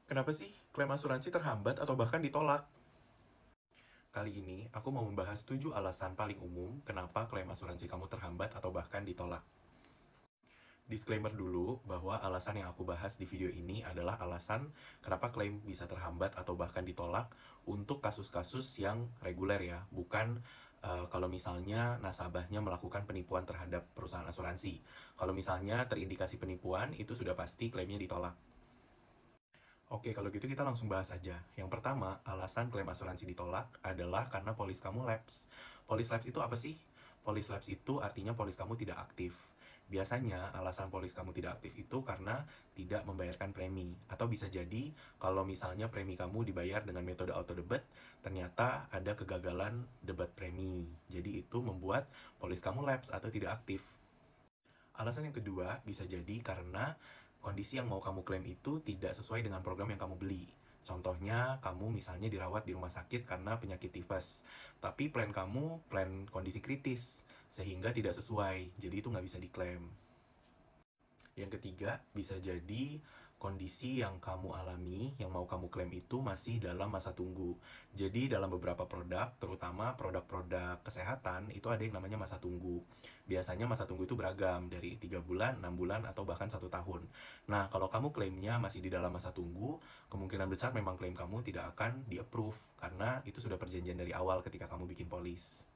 Kenapa sih klaim asuransi terhambat atau bahkan ditolak? Kali ini, aku mau membahas 7 alasan paling umum kenapa klaim asuransi kamu terhambat atau bahkan ditolak. Disclaimer dulu bahwa alasan yang aku bahas di video ini adalah alasan kenapa klaim bisa terhambat atau bahkan ditolak untuk kasus-kasus yang reguler ya, bukan kalau misalnya nasabahnya melakukan penipuan terhadap perusahaan asuransi. Kalau misalnya terindikasi penipuan, itu sudah pasti klaimnya ditolak. Oke, kalau gitu kita langsung bahas aja. Yang pertama, alasan klaim asuransi ditolak adalah karena polis kamu lapse. Polis lapse itu apa sih? Polis lapse itu artinya polis kamu tidak aktif. Biasanya alasan polis kamu tidak aktif itu karena tidak membayarkan premi. Atau bisa jadi kalau misalnya premi kamu dibayar dengan metode auto debit, ternyata ada kegagalan debat premi. Jadi itu membuat polis kamu lapse atau tidak aktif. Alasan yang kedua bisa jadi karena kondisi yang mau kamu klaim itu tidak sesuai dengan program yang kamu beli. Contohnya, kamu misalnya dirawat di rumah sakit karena penyakit tipes. Tapi plan kamu plan kondisi kritis, sehingga tidak sesuai. Jadi itu nggak bisa diklaim. Yang ketiga, bisa jadi kondisi yang kamu alami, yang mau kamu klaim itu masih dalam masa tunggu. Jadi dalam beberapa produk, terutama produk-produk kesehatan, itu ada yang namanya masa tunggu. Biasanya masa tunggu itu beragam, dari 3 bulan, 6 bulan, atau bahkan 1 tahun. Nah, kalau kamu klaimnya masih di dalam masa tunggu, kemungkinan besar memang klaim kamu tidak akan di-approve, karena itu sudah perjanjian dari awal ketika kamu bikin polis.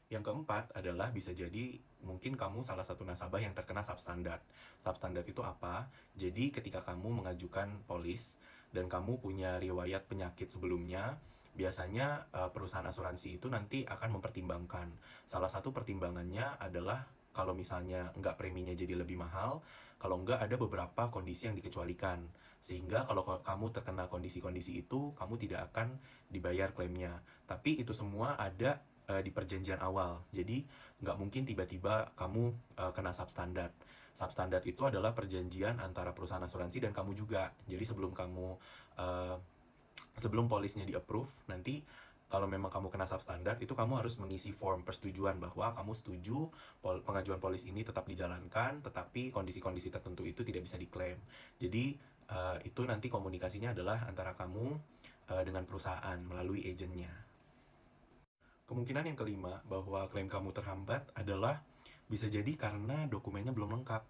Yang keempat adalah bisa jadi mungkin kamu salah satu nasabah yang terkena substandard. Substandard itu apa? Jadi ketika kamu mengajukan polis dan kamu punya riwayat penyakit sebelumnya, biasanya perusahaan asuransi itu nanti akan mempertimbangkan. Salah satu pertimbangannya adalah kalau misalnya nggak preminya jadi lebih mahal, kalau nggak ada beberapa kondisi yang dikecualikan. Sehingga kalau kamu terkena kondisi-kondisi itu, kamu tidak akan dibayar klaimnya. Tapi itu semua ada di perjanjian awal. Jadi nggak mungkin tiba-tiba kamu kena substandard. Substandard itu adalah perjanjian antara perusahaan asuransi dan kamu juga. Jadi uh, sebelum polisnya di-approve, nanti kalau memang kamu kena substandard, itu kamu harus mengisi form persetujuan bahwa kamu setuju pengajuan polis ini tetap dijalankan, tetapi kondisi-kondisi tertentu itu tidak bisa diklaim. Jadi itu nanti komunikasinya adalah antara kamu dengan perusahaan melalui agennya. Kemungkinan yang kelima bahwa klaim kamu terhambat adalah bisa jadi karena dokumennya belum lengkap.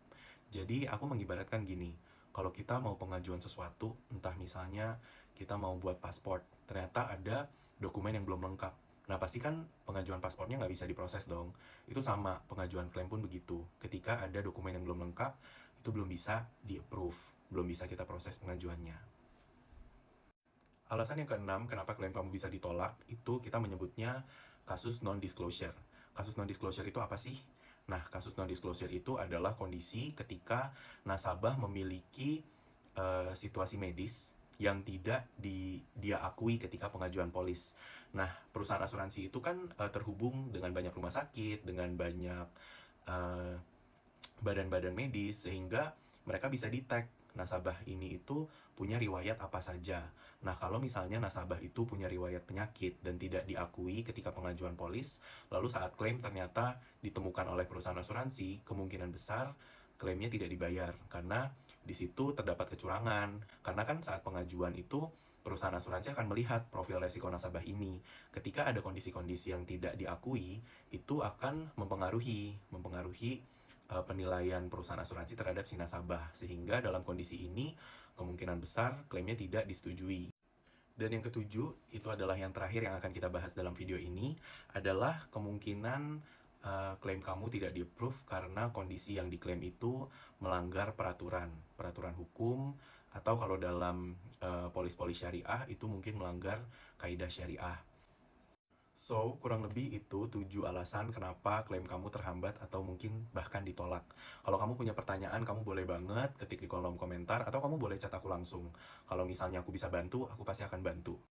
Jadi aku mengibaratkan gini, kalau kita mau pengajuan sesuatu, entah misalnya kita mau buat paspor, ternyata ada dokumen yang belum lengkap. Nah pasti kan pengajuan paspornya nggak bisa diproses dong. Itu sama, pengajuan klaim pun begitu. Ketika ada dokumen yang belum lengkap, itu belum bisa di-approve, belum bisa kita proses pengajuannya. Alasan yang keenam, kenapa klaim kamu bisa ditolak, itu kita menyebutnya kasus non-disclosure. Kasus non-disclosure itu apa sih? Nah, kasus non-disclosure itu adalah kondisi ketika nasabah memiliki situasi medis yang tidak dia akui ketika pengajuan polis. Nah, perusahaan asuransi itu kan terhubung dengan banyak rumah sakit, dengan banyak eh, badan-badan medis, sehingga mereka bisa detect nasabah ini itu punya riwayat apa saja. Nah, kalau misalnya nasabah itu punya riwayat penyakit dan tidak diakui ketika pengajuan polis, lalu saat klaim ternyata ditemukan oleh perusahaan asuransi, kemungkinan besar klaimnya tidak dibayar karena di situ terdapat kecurangan. Karena kan saat pengajuan itu perusahaan asuransi akan melihat profil resiko nasabah ini. Ketika ada kondisi-kondisi yang tidak diakui, itu akan mempengaruhi penilaian perusahaan asuransi terhadap si nasabah, sehingga dalam kondisi ini kemungkinan besar klaimnya tidak disetujui. Dan yang ketujuh, itu adalah yang terakhir yang akan kita bahas dalam video ini, adalah kemungkinan klaim kamu tidak di-approve karena kondisi yang diklaim itu melanggar peraturan hukum, atau kalau dalam polis-polis syariah itu mungkin melanggar kaidah syariah. So, kurang lebih itu 7 alasan kenapa klaim kamu terhambat atau mungkin bahkan ditolak. Kalau kamu punya pertanyaan, kamu boleh banget ketik di kolom komentar atau kamu boleh chat aku langsung. Kalau misalnya aku bisa bantu, aku pasti akan bantu.